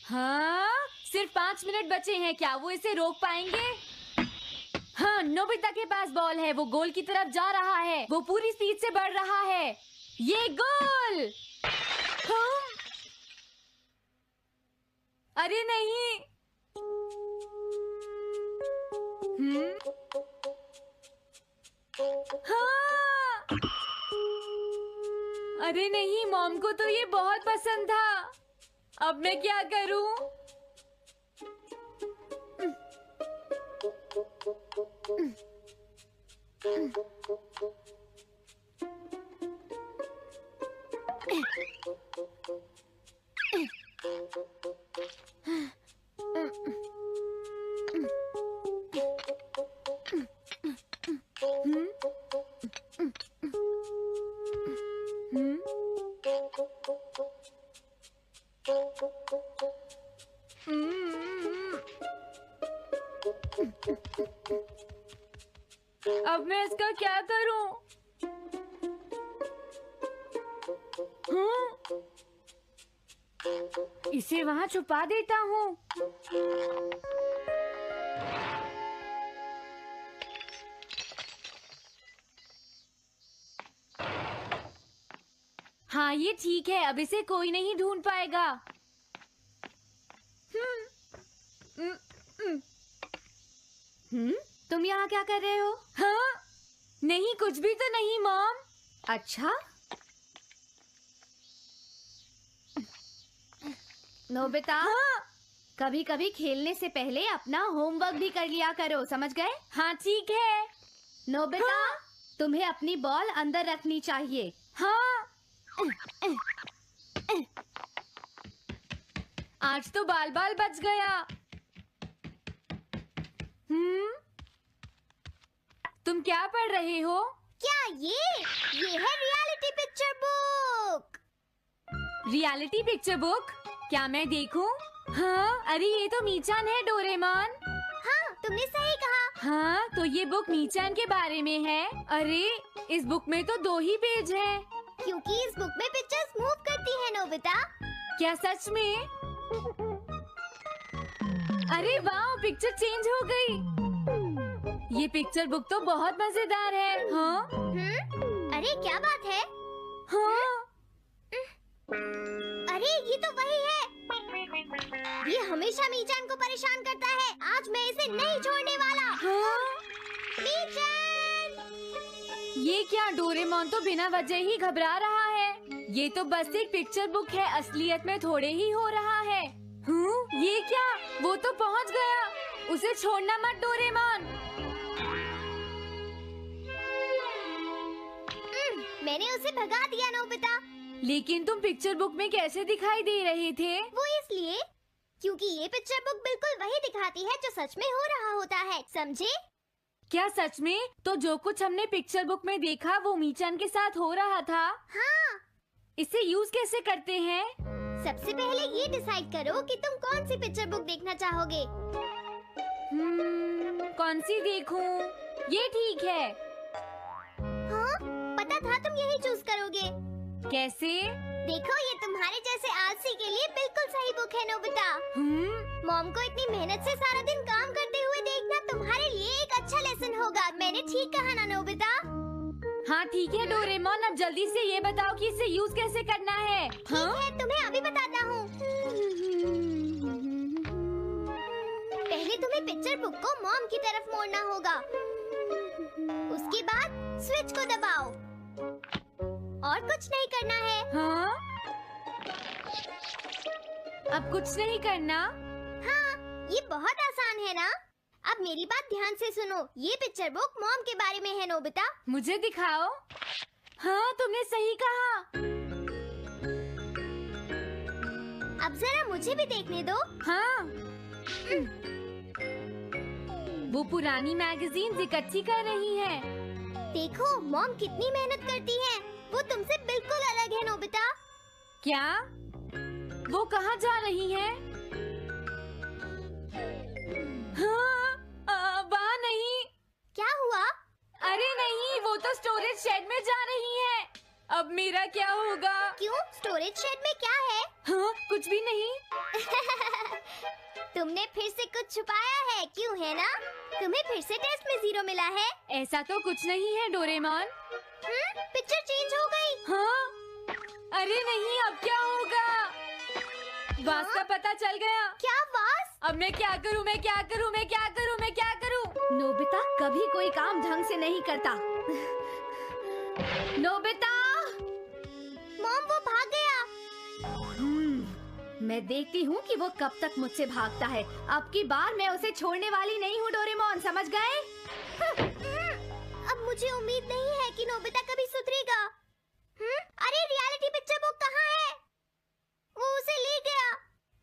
हाँ, सिर्फ 5 मिनट बचे हैं, क्या वो इसे रोक पाएंगे? हाँ, नोबिता के पास बॉल है, वो गोल की तरफ जा रहा है, वो पूरी स्पीड से बढ़ रहा है। ये गोल! हाँ? अरे नहीं! हाँ! अरे नहीं, मॉम को तो ये बहुत पसंद था। अब मैं क्या करूं? अब मैं इसका क्या करूं? इसे वहां छुपा देता हूँ। हाँ, ये ठीक है, अब इसे कोई नहीं ढूंढ पाएगा। तुम यहाँ क्या कर रहे हो? हाँ? नहीं, कुछ भी तो नहीं मॉम। अच्छा? नोबिता, हाँ? कभी कभी खेलने से पहले अपना होमवर्क भी कर लिया करो, समझ गए? हाँ ठीक है। नोबिता, हाँ? तुम्हें अपनी बॉल अंदर रखनी चाहिए। हाँ। आज तो बाल बाल बच गया। तुम क्या पढ़ रहे हो? क्या ये है reality picture book. Reality picture book? क्या मैं देखूं? हाँ, अरे ये तो मीचान है, डोरेमोन। हाँ, तुमने सही कहा। हाँ, तो ये बुक मीचान के बारे में है। अरे, इस बुक में तो 2 ही पेज हैं। क्योंकि इस बुक में पिक्चर्स मूव करती हैं, नोबिता। क्या सच में? अरे वाह, पिक्चर चेंज हो गई। ये पिक्चर बुक तो बहुत मजेदार है। हाँ? अरे क्या बात है? हाँ? अरे ये तो वही है। ये हमेशा मीचान को परेशान करता है। आज मैं इसे नहीं छोड़ने वाला। हाँ? मीचान! ये क्या, डोरेमोन तो बिना वजह ही घबरा रहा है। ये तो बस एक पिक्चर बुक है, असलियत में थोड़े ही हो रहा है। ये क्या? वो तो पहुंच गया। उसे छोड़ना मत डोरेमोन। मैंने उसे भगा दिया, नोबिता। लेकिन तुम पिक्चर बुक में कैसे दिखाई दे रहे थे? वो इसलिए क्योंकि ये पिक्चर बुक बिल्कुल वही दिखाती है जो सच में हो रहा होता है, समझे? क्या सच में? तो जो कुछ हमने पिक्चर बुक में देखा वो मीचान के साथ हो रहा था? हाँ। इसे यूज कैसे करते हैं? सबसे पहले ये डिसाइड करो कि तुम कौन सी पिक्चर बुक देखना चाहोगे। कौन सी देखूं? ये ठीक है। हाँ, पता था तुम यही चूज करोगे। कैसे? देखो, ये तुम्हारे जैसे आलसी के लिए बिल्कुल सही बुक है, नोबिता। मॉम को इतनी मेहनत से सारा दिन काम करते हुए देखना तुम्हारे लिए एक अच्छा लेसन होगा। मैंने ठीक कहा ना, नोबिता? हाँ ठीक है डोरेमोन, अब जल्दी से ये बताओ कि इसे यूज कैसे करना है। ठीक है, तुम्हें अभी बताता हूँ। पहले तुम्हें पिक्चर बुक को मॉम की तरफ मोड़ना होगा। उसके बाद स्विच को दबाओ और कुछ नहीं करना है। हाँ? अब कुछ नहीं करना? हाँ, ये बहुत आसान है ना? अब मेरी बात ध्यान से सुनो। ये पिक्चर बुक मॉम के बारे में है, नोबिता। मुझे दिखाओ। हाँ, तुमने सही कहा। अब जरा मुझे भी देखने दो। हाँ। वो पुरानी मैगजीन्स इकट्ठी कर रही है। देखो, मॉम कितनी मेहनत करती है। वो तुमसे बिल्कुल अलग है, नोबिता। क्या? वो कहाँ जा रही है? हाँ, वहाँ नहीं। क्या हुआ? अरे नहीं, वो तो स्टोरेज शेड में जा रही है। अब मेरा क्या होगा? क्यों? स्टोरेज शेड में क्या है? हाँ, कुछ भी नहीं। तुमने फिर से कुछ छुपाया है, क्यों है ना? तुम्हें फिर से टेस्ट में 0 मिला है। ऐसा तो कुछ नहीं है डोरेमोन। पिक्चर चेंज हो गई। हाँ? अरे नहीं, अब क्या होगा? वास का पता चल गया। क्या वास? अब मैं क्या करूँ? मैं क्या करूँ? मैं क्या करूँ? मैं क्या करूँ? नोबिता कभी कोई काम ढंग से नहीं करता। नोबिता! मॉम, वो भाग गया। मैं देखती हूँ कि वो कब तक मुझसे भागता है। अब की बार मैं उसे छोड़ने वाली नहीं हूँ डोरेमोन, समझ गए? अब मुझे उम्मीद नहीं है कि नोबिता कभी सुधरेगा। अरे रियलिटी पिक्चर बुक कहाँ है? वो उसे ले गया।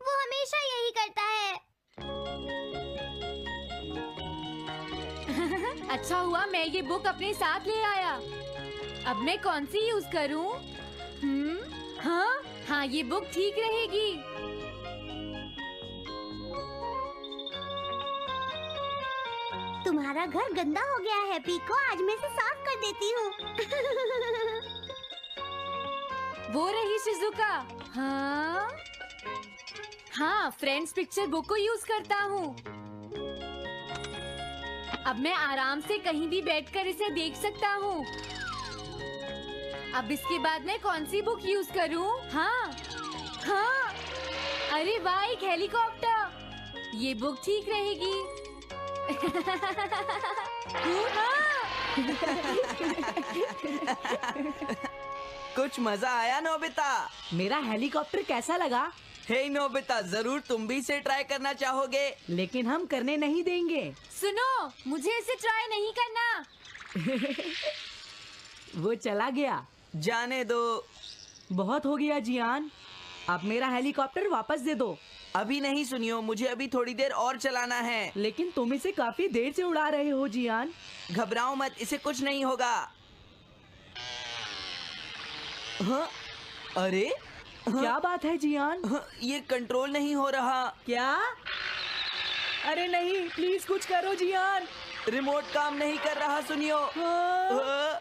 वो हमेशा यही करता है। अच्छा हुआ मैं ये बुक अपने साथ ले आया। अब मैं कौन सी यूज करूँ? हाँ, ये बुक ठीक रहेगी। तुम्हारा घर गंदा हो गया है पीको, आज मैं इसे साफ कर देती हूँ। वो रही शिजुका। हाँ, फ्रेंड्स पिक्चर बुक को यूज करता हूँ। अब मैं आराम से कहीं भी बैठकर इसे देख सकता हूँ। अब इसके बाद मैं कौन सी बुक यूज करूँ? हाँ, अरे वाह, एक हेलीकॉप्टर। ये बुक ठीक रहेगी। कुछ मजा आया नोबिता? मेरा हेलीकॉप्टर कैसा लगा? हे नोबिता, जरूर तुम भी इसे ट्राई करना चाहोगे। लेकिन हम करने नहीं देंगे। सुनो, मुझे इसे ट्राई नहीं करना। वो चला गया। जाने दो। बहुत हो गया जियान, अब मेरा हेलीकॉप्टर वापस दे दो। अभी नहीं सुनियो, मुझे अभी थोड़ी देर और चलाना है। लेकिन तुम इसे काफी देर से उड़ा रहे हो जियान। घबराओ मत, इसे कुछ नहीं होगा। हाँ? अरे क्या बात है जियान? ये कंट्रोल नहीं हो रहा। क्या? अरे नहीं, प्लीज कुछ करो जियान। रिमोट काम नहीं कर रहा, सुनियो। हाँ।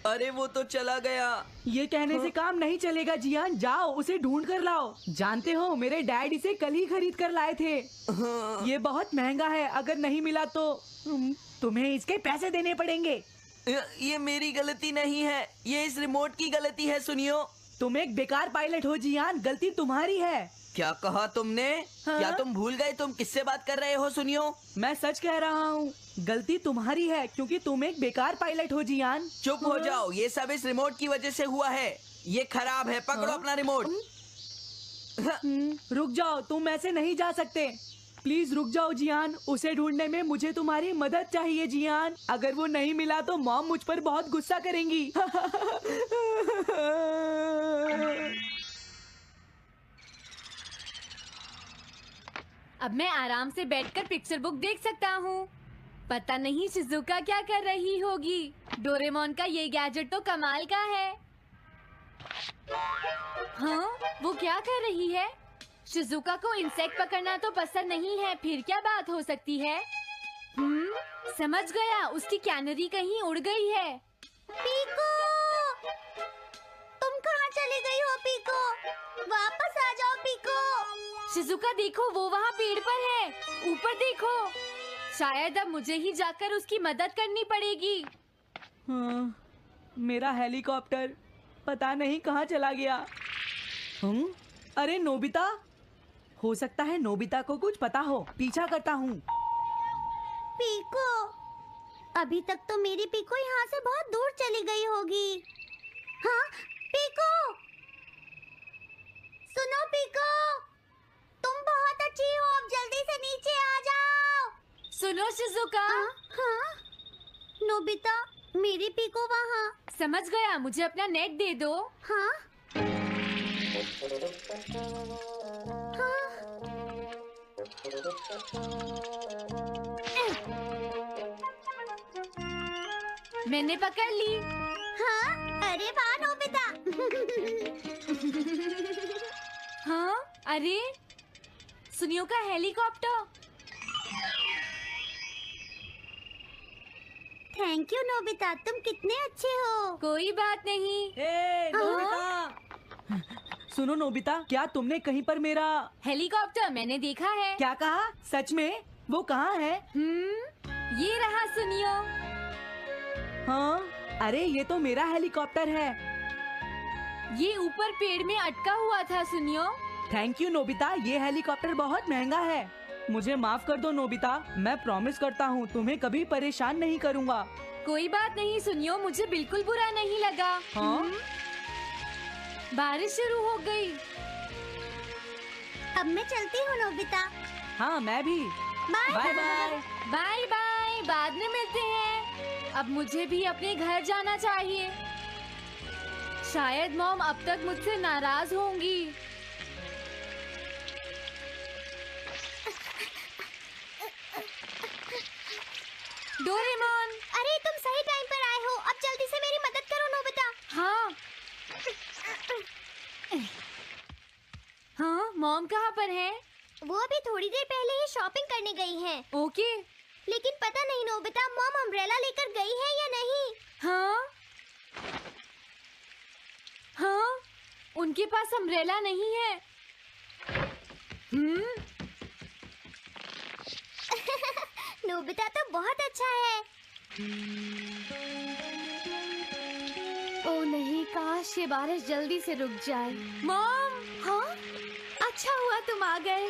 अरे वो तो चला गया। ये कहने से काम नहीं चलेगा जियान, जाओ उसे ढूंढ कर लाओ। जानते हो, मेरे डैड इसे कल ही खरीद कर लाए थे। ये बहुत महंगा है, अगर नहीं मिला तो तुम्हें इसके पैसे देने पड़ेंगे। ये मेरी गलती नहीं है, ये इस रिमोट की गलती है, सुनियो। तुम एक बेकार पायलट हो जियान, गलती तुम्हारी है। क्या कहा तुमने? हाँ? क्या तुम भूल गए तुम किससे बात कर रहे हो? सुनियो, मैं सच कह रहा हूँ, गलती तुम्हारी है क्योंकि तुम एक बेकार पायलट हो जियान। चुप हो जाओ, ये सब इस रिमोट की वजह से हुआ है। ये खराब है, पकड़ो अपना रिमोट। रुक जाओ, तुम ऐसे नहीं जा सकते। प्लीज रुक जाओ जियान, उसे ढूंढने में मुझे तुम्हारी मदद चाहिए जियान। अगर वो नहीं मिला तो मॉम मुझ पर बहुत गुस्सा करेंगी। अब मैं आराम से बैठकर पिक्चर बुक देख सकता हूँ। पता नहीं शिजुका क्या कर रही होगी। डोरेमोन का ये गैजेट तो कमाल का है। हाँ, वो क्या कर रही है? शिजुका को इंसेक्ट पकड़ना तो पसंद नहीं है, फिर क्या बात हो सकती है? समझ गया, उसकी कैनरी कहीं उड़ गई है। पीको, तुम कहाँ चली गई हो पीको? वापस आ जाओ पीको। शिजुका देखो, वो वहाँ पेड़ पर है। ऊपर देखो। शायद अब मुझे ही जाकर उसकी मदद करनी पड़ेगी। हाँ, मेरा हेलीकॉप्टर पता नहीं कहाँ चला गया। अरे नोबिता, हो सकता है नोबिता को कुछ पता हो, पीछा करता हूँ। पीको, अभी तक तो मेरी पीको यहाँ से बहुत दूर चली गई होगी। हाँ, पीको, सुनो पीको, तुम बहुत अच्छी हो, अब जल्दी से नीचे आ जाओ। सुनो शिजुका। हाँ, नोबिता, मेरी पीको वहाँ। समझ गया, मुझे अपना नेट दे दो। हाँ, मैंने पकड़ ली। हाँ, अरे वाह नोबिता। हाँ, अरे सुनियो का हेलीकॉप्टर। थैंक यू नोबिता, तुम कितने अच्छे हो। कोई बात नहीं। हे नोबिता, सुनो नोबिता, क्या तुमने कहीं पर मेरा हेलीकॉप्टर मैंने देखा है। क्या कहा? सच में? वो कहाँ है? ये रहा, सुनियो। हाँ, अरे ये तो मेरा हेलीकॉप्टर है। ये ऊपर पेड़ में अटका हुआ था, सुनियो। थैंक यू नोबिता, ये हेलीकॉप्टर बहुत महंगा है। मुझे माफ कर दो नोबिता, मैं प्रॉमिस करता हूँ तुम्हें कभी परेशान नहीं करूँगा। कोई बात नहीं सुनियो, मुझे बिल्कुल बुरा नहीं लगा। हाँ? बारिश शुरू हो गई। अब मैं चलती हूँ नोबिता। हाँ, मैं भी। Bye bye bye. Bye bye, बाद में मिलते हैं। अब मुझे भी अपने घर जाना चाहिए। शायद मॉम अब तक मुझसे नाराज होंगी। डोरेमोन। अरे तुम सही टाइम पर आए हो। अब जल्दी से मेरी मदद करो नोबिता। हाँ हाँ, मॉम कहाँ पर है? वो अभी थोड़ी देर पहले ही शॉपिंग करने गई हैं। ओके। लेकिन पता नहीं नोबिता, मॉम अम्ब्रेला लेकर गई है या नहीं। हाँ हाँ, उनके पास अम्ब्रेला नहीं है। नोबिता तो बहुत अच्छा है। ओ नहीं, काश ये बारिश जल्दी से रुक जाए। मॉम, हाँ, अच्छा हुआ तुम आ गए।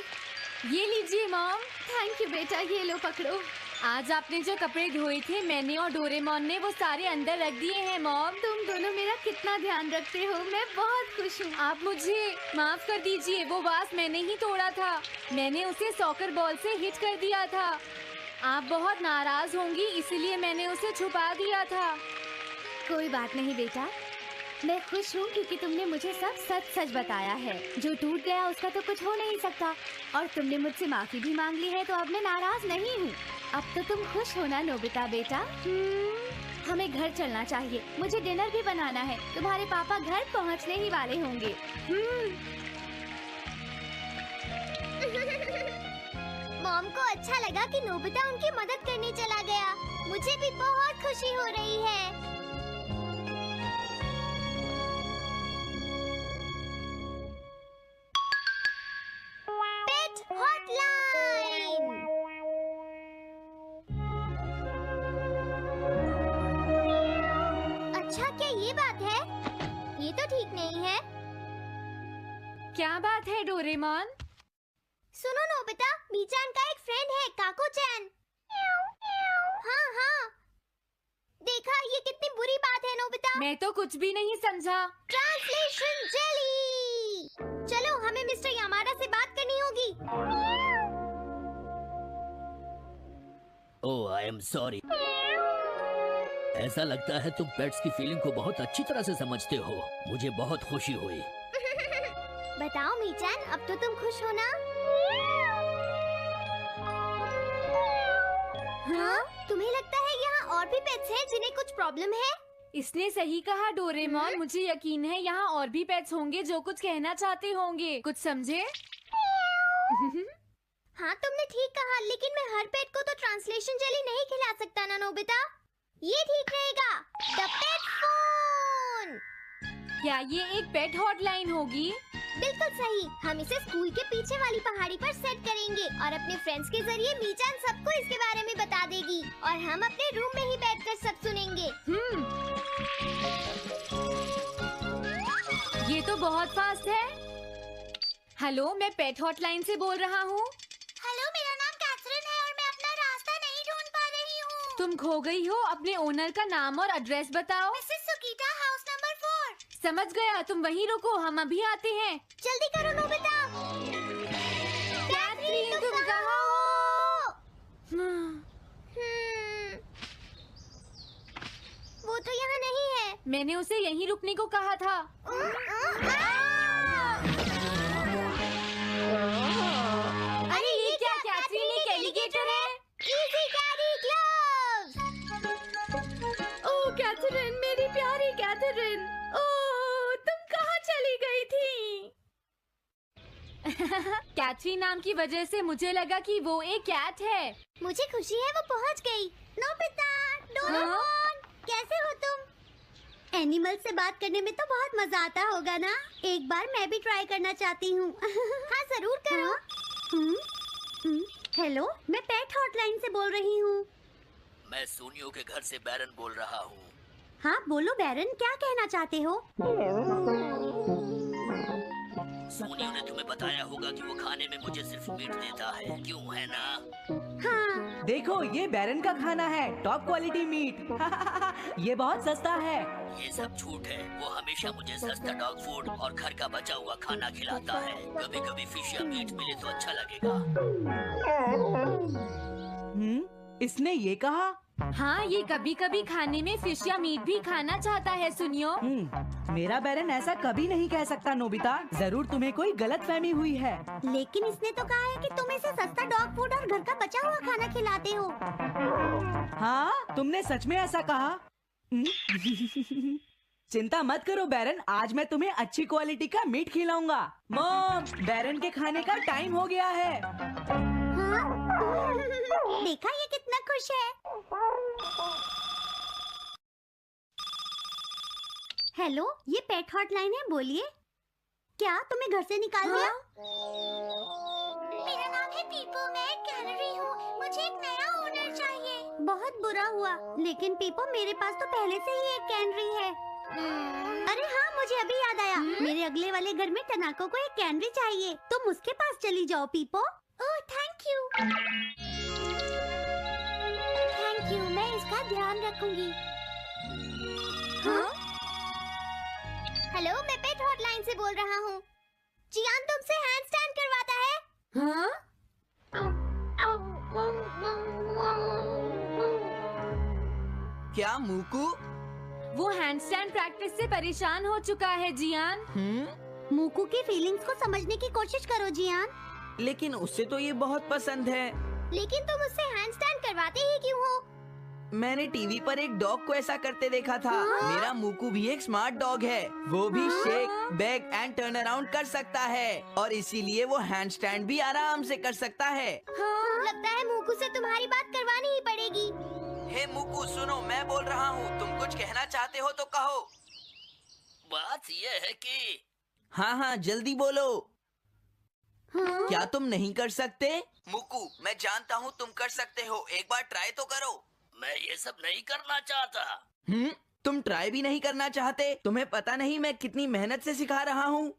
ये लीजिए मॉम। थैंक यू बेटा, ये लो पकड़ो। आज आपने जो कपड़े धोए थे, मैंने और डोरेमोन ने वो सारे अंदर रख दिए हैं मॉम। तुम दोनों मेरा कितना ध्यान रखते हो, मैं बहुत खुश हूँ। आप मुझे माफ कर दीजिए, वो वास मैंने ही तोड़ा था। मैंने उसे सॉकर बॉल से हिट कर दिया था। आप बहुत नाराज होंगी, इसलिए मैंने उसे छुपा दिया था। कोई बात नहीं बेटा, मैं खुश हूँ क्योंकि तुमने मुझे सब सच सच बताया है। जो टूट गया उसका तो कुछ हो नहीं सकता, और तुमने मुझसे माफी भी मांग ली है, तो अब मैं नाराज नहीं हूँ। अब तो तुम खुश हो ना नोबिता बेटा? हमें घर चलना चाहिए, मुझे डिनर भी बनाना है। तुम्हारे पापा घर पहुँचने ही वाले होंगे। मॉम को अच्छा लगा कि नोबिता उनकी मदद करने चला गया। मुझे भी बहुत खुशी हो रही है। पेट हॉटलाइन। अच्छा, क्या ये बात है? ये तो ठीक नहीं है। क्या बात है डोरेमोन? सुनो नोबिता, मीचान का एक फ्रेंड है, काको-चैन। हाँ हाँ, देखा, ये कितनी बुरी बात है नोबिता। मैं तो कुछ भी नहीं समझा। Translation jelly. चलो, हमें मिस्टर यामाडा से बात करनी होगी। ओह, आई एम सॉरी। ऐसा लगता है तुम पेट्स की फीलिंग को बहुत अच्छी तरह से समझते हो। मुझे बहुत खुशी हुई। बताओ मीचान, अब तो तुम खुश हो ना? हाँ? तुम्हें लगता है यहाँ और भी पेट्स हैं जिन्हें कुछ प्रॉब्लम है? इसने सही कहा डोरेमोन। मुझे यकीन है यहाँ और भी पेट्स होंगे जो कुछ कहना चाहते होंगे। कुछ समझे? हाँ, तुमने ठीक कहा, लेकिन मैं हर पेट को तो ट्रांसलेशन जेली नहीं खिला सकता ना नोबिता। ये ठीक रहेगा। The pet phone. क्या ये एक पेट हॉटलाइन होगी? बिल्कुल सही। हम इसे स्कूल के पीछे वाली पहाड़ी पर सेट करेंगे और अपने फ्रेंड्स के जरिए मीचान सबको इसके बारे में बता देगी, और हम अपने रूम में ही बैठकर सब सुनेंगे। ये तो बहुत फास्ट है। हेलो, मैं पेट हॉटलाइन से बोल रहा हूँ। हेलो, मेरा नाम कैथरीन है और मैं अपना रास्ता नहीं ढूंढ पा रही हूँ। तुम खो गई हो, अपने ओनर का नाम और एड्रेस बताओ। मिसेस सुकीटा, हाउस नंबर 4। समझ गया, तुम वहीं रुको, हम अभी आते हैं। जल्दी करो नोबिता। कैथरीन, तुम कहाँ हो? वो तो यहाँ नहीं है। मैंने उसे यहीं रुकने को कहा था। अरे ये क्या कैथरीन, एक एलिगेटर है। Easy carry gloves. Oh Catherine, मेरी प्यारी कैथरीन, ओह तुम कहाँ चली गई थी? कैथरीन नाम की वजह से मुझे लगा कि वो एक कैट है। मुझे खुशी है वो पहुँच गई। नोबिता, डोरेमोन, कैसे हो तुम? एनिमल से बात करने में तो बहुत मजा आता होगा ना? एक बार मैं भी ट्राई करना चाहती हूँ। हाँ जरूर करो। हेलो, मैं पेट हॉटलाइन से बोल रही हूँ। मैं सोनियो के घर से बैरन बोल रहा हूँ। हाँ बोलो बैरन, क्या कहना चाहते हो? सोनियो ने तुम्हें बताया होगा कि वो खाने में मुझे सिर्फ मीट देता है, क्यों है ना? हाँ। देखो ये बैरन का खाना है, टॉप क्वालिटी मीट। ये बहुत सस्ता है। ये सब झूठ है। वो हमेशा मुझे सस्ता डॉग फूड और घर का बचा हुआ खाना खिलाता है। कभी कभी फिश या मीट मिले तो अच्छा लगेगा। इसने ये कहा? हाँ, ये कभी कभी खाने में फिश या मीट भी खाना चाहता है सुनियो। मेरा बैरन ऐसा कभी नहीं कह सकता नोबिता। जरूर तुम्हें कोई गलतफहमी हुई है। लेकिन इसने तो कहा है कि तुम इसे सस्ता डॉग फूड और घर का बचा हुआ खाना खिलाते हो। हाँ, तुमने सच में ऐसा कहा? चिंता मत करो बैरन, आज मैं तुम्हें अच्छी क्वालिटी का मीट खिलाऊंगा। मॉम, बैरन के खाने का टाइम हो गया है। हाँ? देखा ये कितना खुश है। हेलो, ये पेट हॉटलाइन है, बोलिए। क्या तुम्हें घर से निकाल दिया? मेरा नाम है पीपो, मैं एक कैनरी हूँ। मुझे एक नया ओनर चाहिए। बहुत बुरा हुआ, लेकिन पीपो मेरे पास तो पहले से ही एक कैनरी है। अरे हाँ, मुझे अभी याद आया। मेरे अगले वाले घर में टनाको को एक कैनरी चाहिए। तुम उसके पास चली जाओ पीपो। Oh thank you. Thank you, मैं इसका ध्यान रखूंगी। हाँ? हेलो, मैं पेट हॉटलाइन से बोल रहा हूँ। जियान तुमसे हैंडस्टैंड करवाता है। हाँ? क्या मूकू? वो हैंडस्टैंड प्रैक्टिस से परेशान हो चुका है जियान। मूकू की फीलिंग्स को समझने की कोशिश करो जियान। लेकिन उससे तो ये बहुत पसंद है। लेकिन तुम उससे हैंडस्टैंड करवाते ही क्यों हो? मैंने टीवी पर एक डॉग को ऐसा करते देखा था। मेरा मूकू भी एक स्मार्ट डॉग है। वो भी shake, bag and turn around कर सकता है और इसीलिए वो हैंडस्टैंड भी आराम से कर सकता है। लगता है मूकू से तुम्हारी बात करवानी ही पड़ेगी। हे मूकू सुनो, मैं बोल रहा हूँ, तुम कुछ कहना चाहते हो तो कहो। बात ये है कि हाँ हाँ जल्दी बोलो। क्या तुम नहीं कर सकते? मूकू, मैं जानता हूँ तुम कर सकते हो, एक बार ट्राई तो करो। मैं ये सब नहीं करना चाहता। तुम ट्राई भी नहीं करना चाहते? तुम्हें पता नहीं मैं कितनी मेहनत से सिखा रहा हूँ।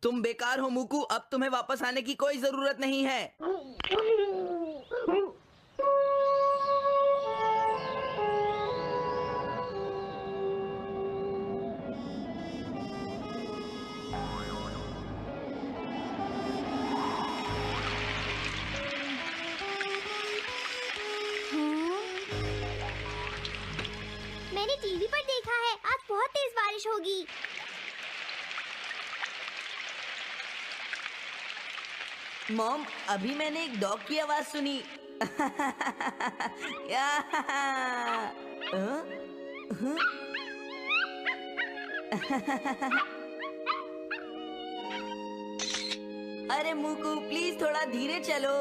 तुम बेकार हो मूकू, अब तुम्हें वापस आने की कोई जरूरत नहीं है। मैंने टीवी पर देखा है, आज बहुत तेज बारिश होगी। मॉम, अभी मैंने एक डॉग की आवाज सुनी। अरे मूकू प्लीज थोड़ा धीरे चलो।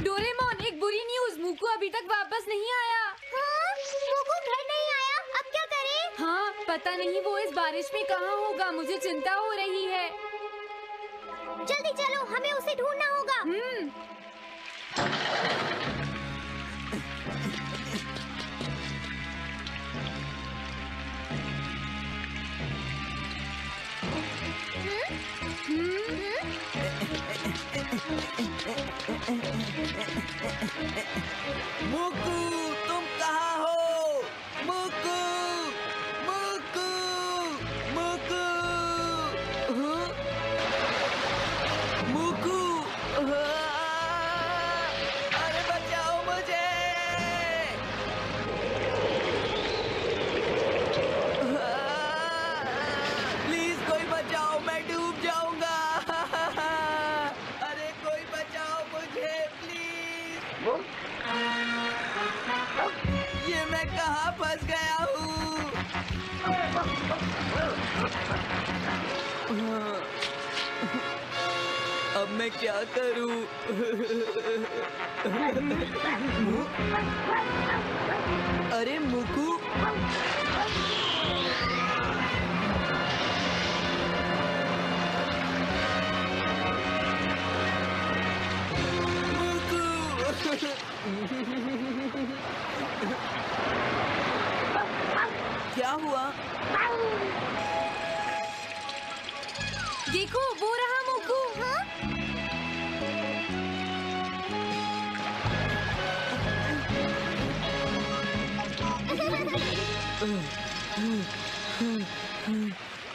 डोरेमोन, एक बुरी न्यूज़, मूकू अभी तक वापस नहीं आया। हाँ? मूकू घर नहीं आया, अब क्या करें? हाँ, पता नहीं वो इस बारिश में कहाँ होगा, मुझे चिंता हो रही है। जल्दी चलो, हमें उसे ढूंढना होगा। मूकू तुम कहाँ हो? मूकू, मूकू, मूकू, मूकू, अरे बचाओ मुझे। प्लीज कोई बचाओ, मैं डूब जाऊंगा। अरे कोई बचाओ मुझे प्लीज। मैं क्या करूं? अरे मुकू, क्या हुआ? देखो वो रहा मुकू। हाँ?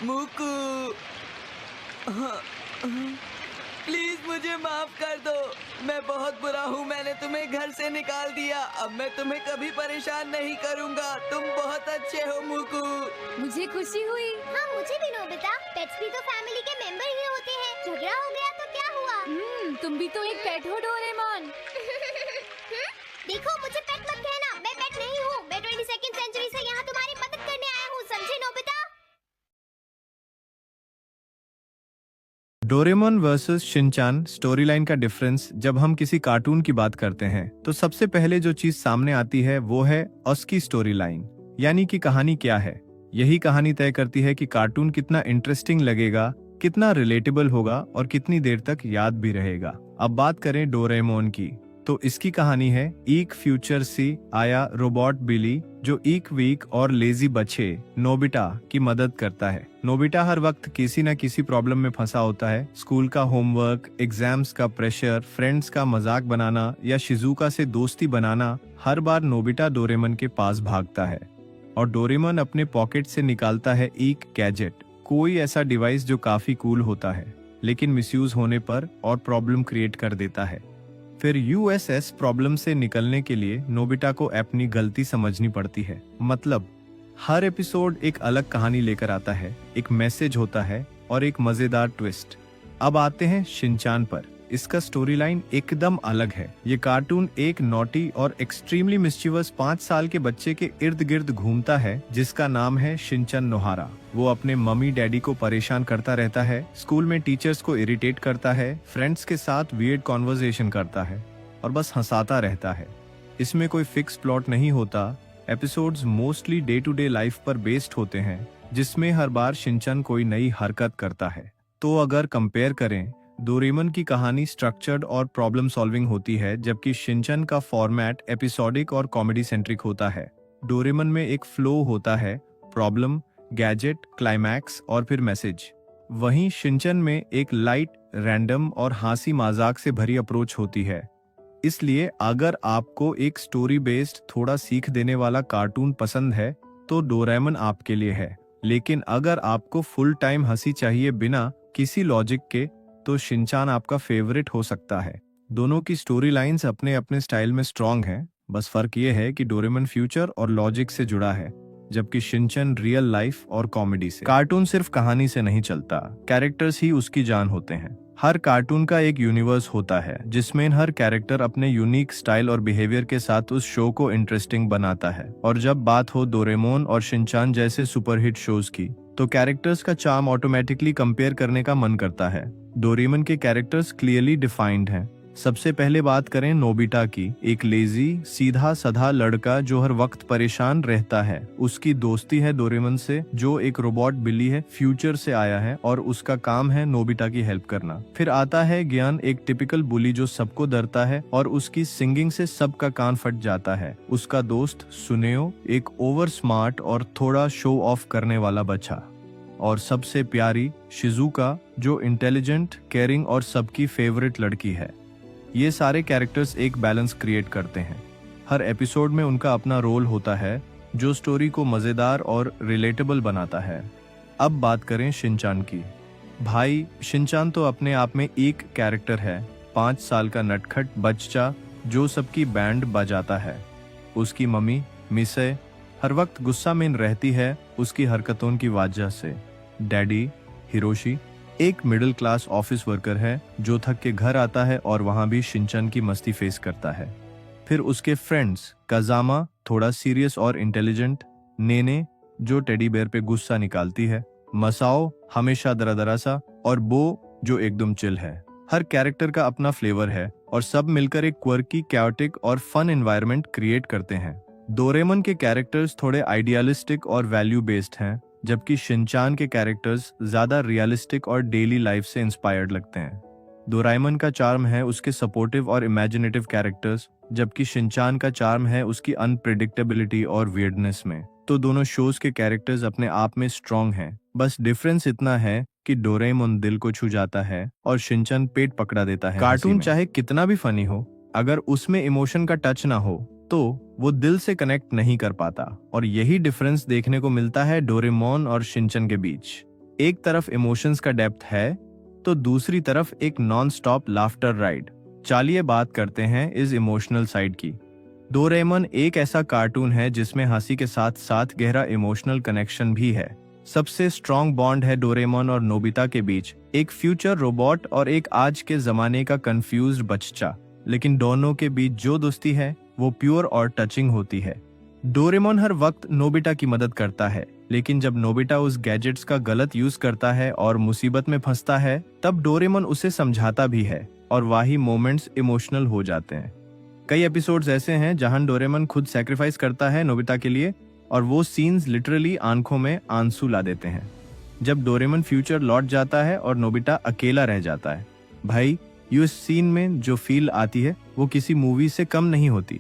मुकू, प्लीज मुझे माफ कर दो। मैं बहुत बुरा हूँ, मैंने तुम्हें घर से निकाल दिया। अब मैं तुम्हें कभी परेशान नहीं करूँगा। तुम बहुत अच्छे हो मुकू। मुझे खुशी हुई। हाँ, मुझे भी नोबिता। पेट्स भी तो फैमिली के मेंबर ही होते हैं। झगड़ा हो गया तो क्या हुआ? तुम भी तो एक पेट हो डोरेमोन। देखो, मुझे पेट मत कहना। मैं पेट नहीं हूँ। मैं 22वीं सेंचुरी से यहाँ तुम्हारी मदद करने आया हूँ, समझे Nobita? Doraemon versus Shinchan story line का डिफरेंस जब हम किसी कार्टून की बात करते हैं तो सबसे पहले जो चीज सामने आती है वो है उसकी स्टोरी लाइन, यानी कि कहानी क्या है। यही कहानी तय करती है कि कार्टून कितना इंटरेस्टिंग लगेगा, कितना रिलेटेबल होगा और कितनी देर तक याद भी रहेगा। अब बात करें डोरेमोन की, तो इसकी कहानी है एक फ्यूचर से आया रोबोट बिली जो एक वीक और लेजी बच्चे नोबिता की मदद करता है। नोबिता हर वक्त किसी न किसी प्रॉब्लम में फंसा होता है। स्कूल का होमवर्क, एग्जाम्स का प्रेशर, फ्रेंड्स का मजाक बनाना या शिजुका से दोस्ती बनाना, हर बार नोबिता डोरेमोन के पास भागता है और डोरेमोन अपने पॉकेट से निकालता है एक गैजेट, कोई ऐसा डिवाइस जो काफी कूल होता है लेकिन मिसयूज होने पर और प्रॉब्लम क्रिएट कर देता है। फिर यूएसएस प्रॉब्लम से निकलने के लिए नोबिता को अपनी गलती समझनी पड़ती है। मतलब हर एपिसोड एक अलग कहानी लेकर आता है, एक मैसेज होता है और एक मजेदार ट्विस्ट। अब आते हैं शिनचान पर। इसका स्टोरी लाइन एकदम अलग है। ये कार्टून एक नॉटी और एक्सट्रीमली मिस्चीवस 5 साल के बच्चे के इर्द गिर्द घूमता है जिसका नाम है शिनचन नोहारा। वो अपने मम्मी डैडी को परेशान करता रहता है, स्कूल में टीचर्स को इरिटेट करता है, फ्रेंड्स के साथ वियर्ड कॉन्वर्सेशन करता है और बस हंसाता रहता है। इसमें कोई फिक्स प्लॉट नहीं होता। Episodes mostly day to day life पर बेस्ड होते हैं जिसमें हर बार शिनचन कोई नई हरकत करता है। तो अगर कंपेयर करें, डोरेमोन की कहानी स्ट्रक्चर्ड और प्रॉब्लम सॉल्विंग होती है जबकि शिनचन का फॉर्मेट एपिसोडिक और कॉमेडी सेंट्रिक होता है। डोरेमोन में एक फ्लो होता है, प्रॉब्लम, गैजेट, क्लाइमैक्स और फिर मैसेज। वहीं शिनचन में एक लाइट, रैंडम और हंसी मजाक से भरी अप्रोच होती है। इसलिए अगर आपको एक स्टोरी बेस्ड थोड़ा सीख देने वाला कार्टून पसंद है तो डोरेमोन आपके लिए है, लेकिन अगर आपको फुल टाइम हंसी चाहिए बिना किसी लॉजिक के तो शिनचान आपका फेवरेट हो सकता है। दोनों की स्टोरी लाइंस अपने अपने स्टाइल में स्ट्रॉन्ग हैं, बस फर्क ये है कि डोरेमोन फ्यूचर और लॉजिक से जुड़ा है जबकि शिनचन रियल लाइफ और कॉमेडी से। कार्टून सिर्फ कहानी से नहीं चलता, कैरेक्टर्स ही उसकी जान होते हैं। हर कार्टून का एक यूनिवर्स होता है जिसमें हर कैरेक्टर अपने यूनिक स्टाइल और बिहेवियर के साथ उस शो को इंटरेस्टिंग बनाता है। और जब बात हो डोरेमोन और शिनचान जैसे सुपरहिट शोज की तो कैरेक्टर्स का चार्म ऑटोमेटिकली कंपेयर करने का मन करता है। डोरेमोन के कैरेक्टर्स क्लियरली डिफाइंड हैं। सबसे पहले बात करें नोबिता की, एक लेजी, सीधा साधा लड़का जो हर वक्त परेशान रहता है। उसकी दोस्ती है डोरेमोन से जो एक रोबोट बिल्ली है, फ्यूचर से आया है और उसका काम है नोबिता की हेल्प करना। फिर आता है ज्ञान, एक टिपिकल बुली जो सबको डरता है और उसकी सिंगिंग से सबका कान फट जाता है। उसका दोस्त सुनेओ, एक ओवर स्मार्ट और थोड़ा शो ऑफ करने वाला बच्चा। और सबसे प्यारी शिजुका जो इंटेलिजेंट, केयरिंग और सबकी फेवरेट लड़की है। ये सारे कैरेक्टर्स एक बैलेंस क्रिएट करते हैं। हर एपिसोड में उनका अपना रोल होता है जो स्टोरी को मजेदार और रिलेटेबल बनाता है। अब बात करें शिनचान की। भाई शिनचान तो अपने आप में एक कैरेक्टर है, 5 साल का नटखट बच्चा जो सबकी बैंड बजाता है। उसकी मम्मी मिसे हर वक्त गुस्सा में रहती है उसकी हरकतों की वजह से। डैडी हिरोशी एक मिडिल क्लास ऑफिस वर्कर है जो थक के घर आता है और वहां भी शिनचान की मस्ती फेस करता है। फिर उसके फ्रेंड्स काजामा थोड़ा सीरियस और इंटेलिजेंट, नेने जो टेडी बेयर पे गुस्सा निकालती है, मसाओ हमेशा दरा सा और बो जो एकदम चिल है। हर कैरेक्टर का अपना फ्लेवर है और सब मिलकर एक क्वर्की, कैओटिक और फन एनवायरनमेंट क्रिएट करते हैं। डोरेमोन के कैरेक्टर्स थोड़े आइडियलिस्टिक और वैल्यू बेस्ड हैं, जबकि शिनचान के कैरेक्टर्स ज्यादा रियलिस्टिक और डेली लाइफ से इंस्पायर्ड लगते हैं। डोरेमोन का चार्म है उसके सपोर्टिव और इमेजिनेटिव कैरेक्टर्स, जबकि शिनचान का चार्म है उसकी अनप्रिडिक्टेबिलिटी और वियर्डनेस में। तो दोनों शोज के कैरेक्टर्स अपने आप में स्ट्रॉन्ग हैं, बस डिफरेंस इतना है कि डोरेमोन दिल को छू जाता है और शिनचान पेट पकड़ा देता है। कार्टून चाहे कितना भी फनी हो, अगर उसमें इमोशन का टच ना हो तो वो दिल से कनेक्ट नहीं कर पाता, और यही डिफरेंस देखने को मिलता है डोरेमोन और शिनचान के बीच। एक तरफ इमोशंस का डेप्थ है तो दूसरी तरफ एक नॉन स्टॉप लाफ्टर राइड। चलिए बात करते हैं इस इमोशनल साइड की। डोरेमोन एक ऐसा कार्टून है जिसमें हंसी के साथ साथ गहरा इमोशनल कनेक्शन भी है। सबसे स्ट्रॉन्ग बॉन्ड है डोरेमोन और नोबिता के बीच, एक फ्यूचर रोबोट और एक आज के जमाने का कंफ्यूज्ड बच्चा। लेकिन दोनों के बीच जो दोस्ती है वो प्योर और टचिंग होती है। डोरेमोन हर वक्त नोबिता की मदद करता है, लेकिन जब नोबिता उस गैजेट्स का गलत यूज करता है और मुसीबत में फंसता है, तब डोरेमोन उसे समझाता भी है और वही मोमेंट्स इमोशनल हो जाते हैं। कई एपिसोड्स ऐसे हैं जहां डोरेमोन खुद सैक्रिफाइस करता है नोबिता के लिए, और वो सीन्स लिटरली आंखों में आंसू ला देते हैं। जब डोरेमोन फ्यूचर लौट जाता है और नोबिता अकेला रह जाता है, भाई इस सीन में जो फील आती है वो किसी मूवी से कम नहीं होती।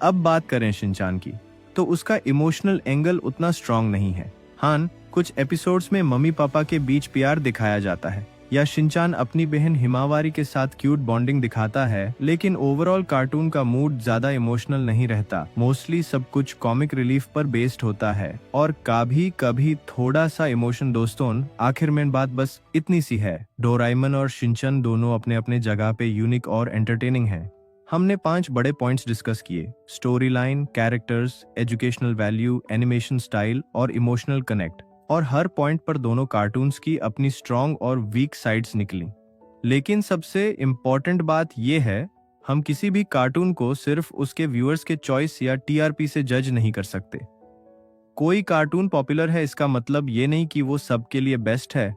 अब बात करें शिनचान की, तो उसका इमोशनल एंगल उतना स्ट्रॉन्ग नहीं है। हाँ, कुछ एपिसोड्स में मम्मी पापा के बीच प्यार दिखाया जाता है, या शिनचान अपनी बहन हिमावारी के साथ क्यूट बॉन्डिंग दिखाता है, लेकिन ओवरऑल कार्टून का मूड ज्यादा इमोशनल नहीं रहता। मोस्टली सब कुछ कॉमिक रिलीफ पर बेस्ड होता है और कभी कभी थोड़ा सा इमोशन। दोस्तों, आखिर में बात बस इतनी सी है, डोरेमोन और शिनचान दोनों अपने अपने जगह पे यूनिक और एंटरटेनिंग है। हमने 5 बड़े पॉइंट्स डिस्कस किए: story line, characters, educational value, animation style और इमोशनल कनेक्ट। और हर पॉइंट पर दोनों कार्टून्स की अपनी स्ट्रॉन्ग और वीक साइड्स निकली। लेकिन सबसे इम्पोर्टेंट बात यह है, हम किसी भी कार्टून को सिर्फ उसके व्यूअर्स के चॉइस या टीआरपी से जज नहीं कर सकते। कोई कार्टून पॉपुलर है इसका मतलब ये नहीं कि वो सबके लिए बेस्ट है,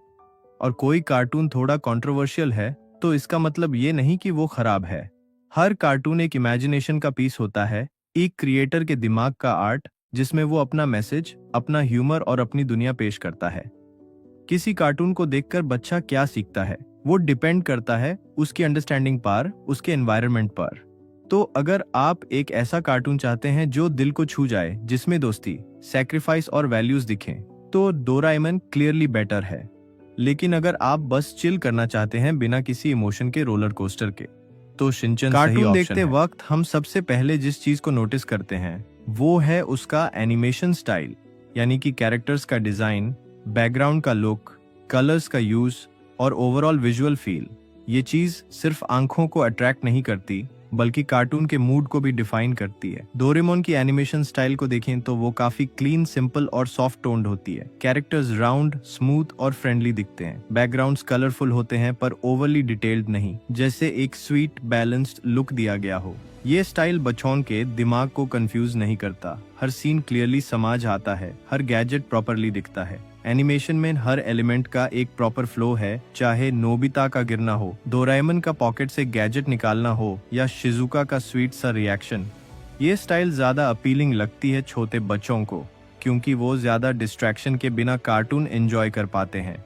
और कोई कार्टून थोड़ा कंट्रोवर्शियल है तो इसका मतलब ये नहीं कि वो खराब है। हर कार्टून एक इमेजिनेशन का पीस होता है, एक क्रिएटर के दिमाग का आर्ट, जिसमें वो अपना मैसेज, अपना ह्यूमर और अपनी दुनिया पेश करता है। किसी कार्टून को देखकर बच्चा क्या सीखता है वो डिपेंड करता है उसकी अंडरस्टैंडिंग पर, उसके एनवायरनमेंट पर। तो अगर आप एक ऐसा कार्टून चाहते हैं जो दिल को छू जाए, जिसमें दोस्ती, सैक्रिफाइस और वैल्यूज दिखें, तो डोरेमोन क्लियरली बेटर है। लेकिन अगर आप बस चिल करना चाहते हैं बिना किसी इमोशन के रोलर कोस्टर के, तो शिनचान सही ऑप्शन है। कार्टून देखते वक्त हम सबसे पहले जिस चीज को नोटिस करते हैं वो है उसका एनिमेशन स्टाइल, यानी कि कैरेक्टर्स का डिजाइन, बैकग्राउंड का लुक, कलर्स का यूज और ओवरऑल विजुअल फील। ये चीज सिर्फ आंखों को अट्रैक्ट नहीं करती बल्कि कार्टून के मूड को भी डिफाइन करती है। डोरेमोन की एनिमेशन स्टाइल को देखें तो वो काफी क्लीन, सिंपल और सॉफ्ट टोन्ड होती है। कैरेक्टर्स राउंड, स्मूथ और फ्रेंडली दिखते हैं। बैकग्राउंड्स कलरफुल होते हैं पर ओवरली डिटेल्ड नहीं, जैसे एक स्वीट बैलेंस्ड लुक दिया गया हो। ये स्टाइल बच्चों के दिमाग को कंफ्यूज नहीं करता। हर सीन क्लियरली समझ आता है, हर गैजेट प्रॉपरली दिखता है। एनिमेशन में हर एलिमेंट का एक प्रॉपर फ्लो है, चाहे नोबिता का गिरना हो, डोरेमोन का पॉकेट से गैजेट निकालना हो या शिजुका का स्वीट सा रिएक्शन। ये स्टाइल ज्यादा अपीलिंग लगती है छोटे बच्चों को, क्योंकि वो ज्यादा डिस्ट्रैक्शन के बिना कार्टून एंजॉय कर पाते हैं।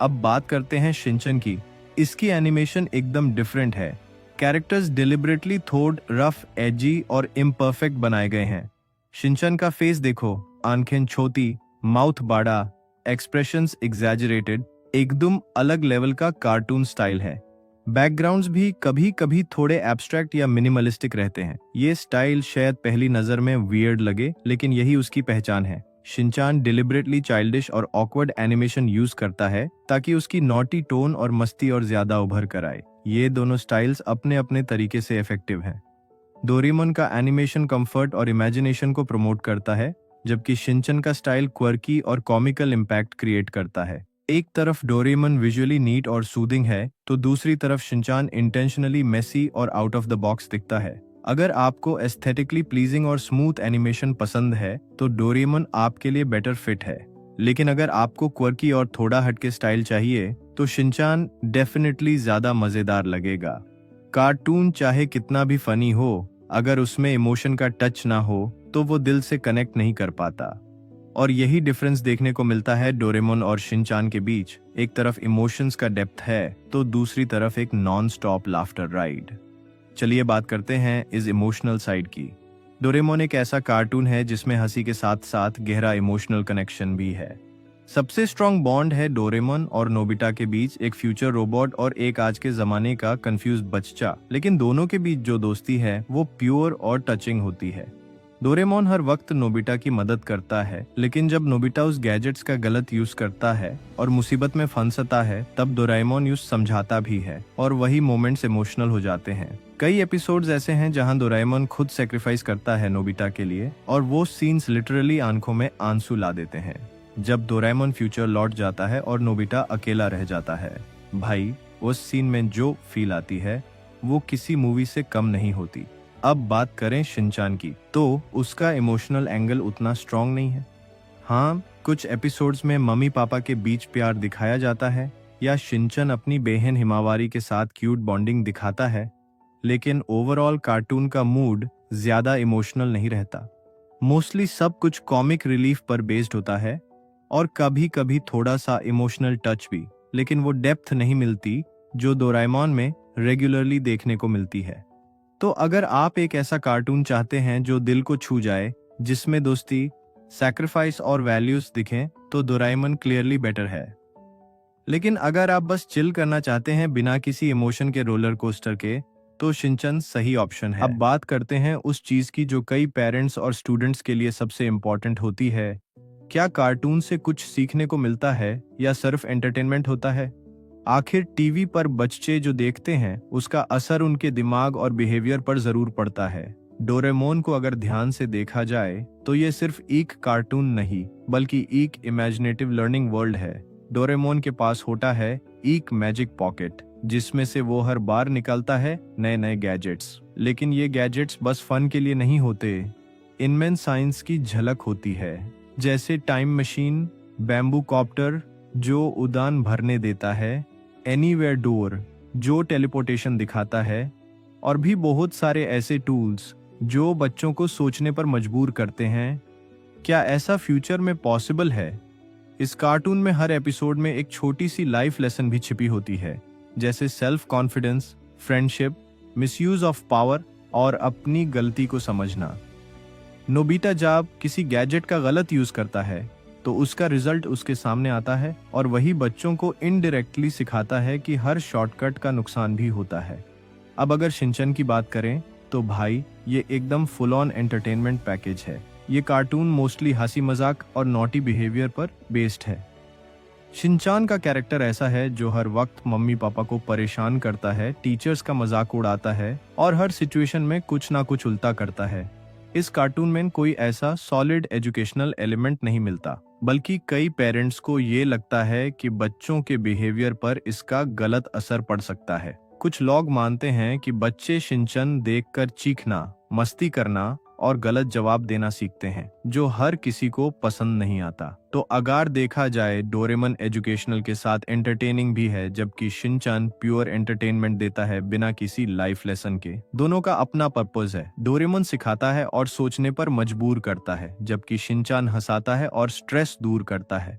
अब बात करते हैं शिनचान की। इसकी एनिमेशन एकदम डिफरेंट है। कैरेक्टर्स डिलिबरेटली थोड़ा रफ, एजी और इम्परफेक्ट बनाए गए हैं। शिनचान का फेस देखो, आंखें छोटी, माउथ बड़ा, एक्सप्रेशंस एग्जैजरेटेड, एकदम अलग लेवल का कार्टून स्टाइल है। बैकग्राउंड्स भी कभी कभी थोड़े एब्स्ट्रैक्ट या मिनिमलिस्टिक रहते हैं। ये स्टाइल शायद पहली नजर में वियर्ड लगे, लेकिन यही उसकी पहचान है। शिनचान डिलिबरेटली चाइल्डिश और ऑकवर्ड एनिमेशन यूज करता है ताकि उसकी नॉटी टोन और मस्ती और ज्यादा उभर कर आए। ये दोनों स्टाइल्स अपने अपने तरीके से इफेक्टिव हैं। डोरेमोन का एनिमेशन कंफर्ट और इमेजिनेशन को प्रमोट करता है, जबकि शिनचान का स्टाइल क्वर्की और कॉमिकल इम्पैक्ट क्रिएट करता है। एक तरफ डोरेमोन विजुअली नीट और सूदिंग है, तो दूसरी तरफ शिनचान इंटेंशनली मेसी और आउट ऑफ द बॉक्स दिखता है। अगर आपको एस्थेटिकली प्लीजिंग और स्मूथ एनिमेशन पसंद है, तो डोरेमोन आपके लिए बेटर फिट है। लेकिन अगर आपको क्वर्की और थोड़ा हटके स्टाइल चाहिए तो शिनचान डेफिनेटली ज्यादा मजेदार लगेगा। कार्टून चाहे कितना भी फनी हो, अगर उसमें इमोशन का टच ना हो तो वो दिल से कनेक्ट नहीं कर पाता। और यही डिफरेंस देखने को मिलता है डोरेमोन और शिनचान के बीच। एक तरफ इमोशंस का डेप्थ है तो दूसरी तरफ एक नॉन स्टॉप लाफ्टर राइड। चलिए बात करते हैं इस इमोशनल साइड की। डोरेमोन एक ऐसा कार्टून है जिसमें हंसी के साथ साथ गहरा इमोशनल कनेक्शन भी है। सबसे स्ट्रॉन्ग बॉन्ड है डोरेमोन और नोबिता के बीच, एक फ्यूचर रोबोट और एक आज के जमाने का कंफ्यूज बच्चा। लेकिन दोनों के बीच जो दोस्ती है वो प्योर और टचिंग होती है। डोरेमोन हर वक्त नोबिता की मदद करता है, लेकिन जब नोबिता उस गैजेट्स का गलत यूज करता है और मुसीबत में फंसता है तब डोरेमोन यूज समझाता भी है और वही मोमेंट्स इमोशनल हो जाते हैं। कई एपिसोड्स ऐसे हैं जहां डोरेमोन खुद सेक्रीफाइस करता है नोबिता के लिए और वो सीन्स लिटरली आंखों में आंसू ला देते हैं। जब डोरेमोन फ्यूचर लौट जाता है और नोबिता अकेला रह जाता है, भाई उस सीन में जो फील आती है वो किसी मूवी से कम नहीं होती। अब बात करें शिनचान की, तो उसका इमोशनल एंगल उतना स्ट्रॉन्ग नहीं है। हाँ, कुछ एपिसोड्स में मम्मी पापा के बीच प्यार दिखाया जाता है या शिनचन अपनी बहन हिमावारी के साथ क्यूट बॉन्डिंग दिखाता है, लेकिन ओवरऑल कार्टून का मूड ज्यादा इमोशनल नहीं रहता। मोस्टली सब कुछ कॉमिक रिलीफ पर बेस्ड होता है और कभी कभी थोड़ा सा इमोशनल टच भी, लेकिन वो डेप्थ नहीं मिलती जो डोरेमोन में रेगुलरली देखने को मिलती है। तो अगर आप एक ऐसा कार्टून चाहते हैं जो दिल को छू जाए, जिसमें दोस्ती, सैक्रिफाइस और वैल्यूज दिखें, तो डोरेमोन क्लियरली बेटर है। लेकिन अगर आप बस चिल करना चाहते हैं बिना किसी इमोशन के रोलर कोस्टर के, तो शिनचन सही ऑप्शन है। अब बात करते हैं उस चीज की जो कई पेरेंट्स और स्टूडेंट्स के लिए सबसे इम्पोर्टेंट होती है। क्या कार्टून से कुछ सीखने को मिलता है या सिर्फ एंटरटेनमेंट होता है? आखिर टीवी पर बच्चे जो देखते हैं उसका असर उनके दिमाग और बिहेवियर पर जरूर पड़ता है। डोरेमोन को अगर ध्यान से देखा जाए तो ये सिर्फ एक कार्टून नहीं बल्कि एक इमेजिनेटिव लर्निंग वर्ल्ड है। डोरेमोन के पास होता है एक मैजिक पॉकेट जिसमें से वो हर बार निकलता है नए नए गैजेट्स। लेकिन ये गैजेट्स बस फन के लिए नहीं होते, इनमें साइंस की झलक होती है, जैसे टाइम मशीन, बैम्बू कॉप्टर जो उड़ान भरने देता है, एनीवेयर डोर जो टेलीपोर्टेशन दिखाता है, और भी बहुत सारे ऐसे टूल्स जो बच्चों को सोचने पर मजबूर करते हैं। क्या ऐसा फ्यूचर में पॉसिबल है? इस कार्टून में हर एपिसोड में एक छोटी सी लाइफ लेसन भी छिपी होती है, जैसे self confidence, friendship, misuse of power और अपनी गलती को समझना। नोबिता जब किसी गैजेट का गलत यूज करता है तो उसका रिजल्ट उसके सामने आता है और वही बच्चों को इनडायरेक्टली सिखाता है कि हर शॉर्टकट का नुकसान भी होता है। अब अगर शिनचन की बात करें तो भाई ये एकदम फुल ऑन एंटरटेनमेंट पैकेज है। ये कार्टून मोस्टली हंसी मजाक और नॉटी बिहेवियर पर बेस्ड है। शिनचान का कैरेक्टर ऐसा है जो हर वक्त मम्मी पापा को परेशान करता है, टीचर्स का मजाक उड़ाता है और हर सिचुएशन में कुछ ना कुछ उल्टा करता है। इस कार्टून में कोई ऐसा सॉलिड एजुकेशनल एलिमेंट नहीं मिलता, बल्कि कई पेरेंट्स को ये लगता है कि बच्चों के बिहेवियर पर इसका गलत असर पड़ सकता है। कुछ लोग मानते हैं कि बच्चे शिनचन देखकर चीखना, मस्ती करना और गलत जवाब देना सीखते हैं, जो हर किसी को पसंद नहीं आता। तो अगर देखा जाए डोरेमोन एजुकेशनल के साथ एंटरटेनिंग भी है, जबकि शिनचान प्योर एंटरटेनमेंट देता है बिना किसी लाइफ लेसन के। दोनों का अपना पर्पस है। डोरेमोन सिखाता है और सोचने पर मजबूर करता है, जबकि शिनचान हंसाता है और स्ट्रेस दूर करता है।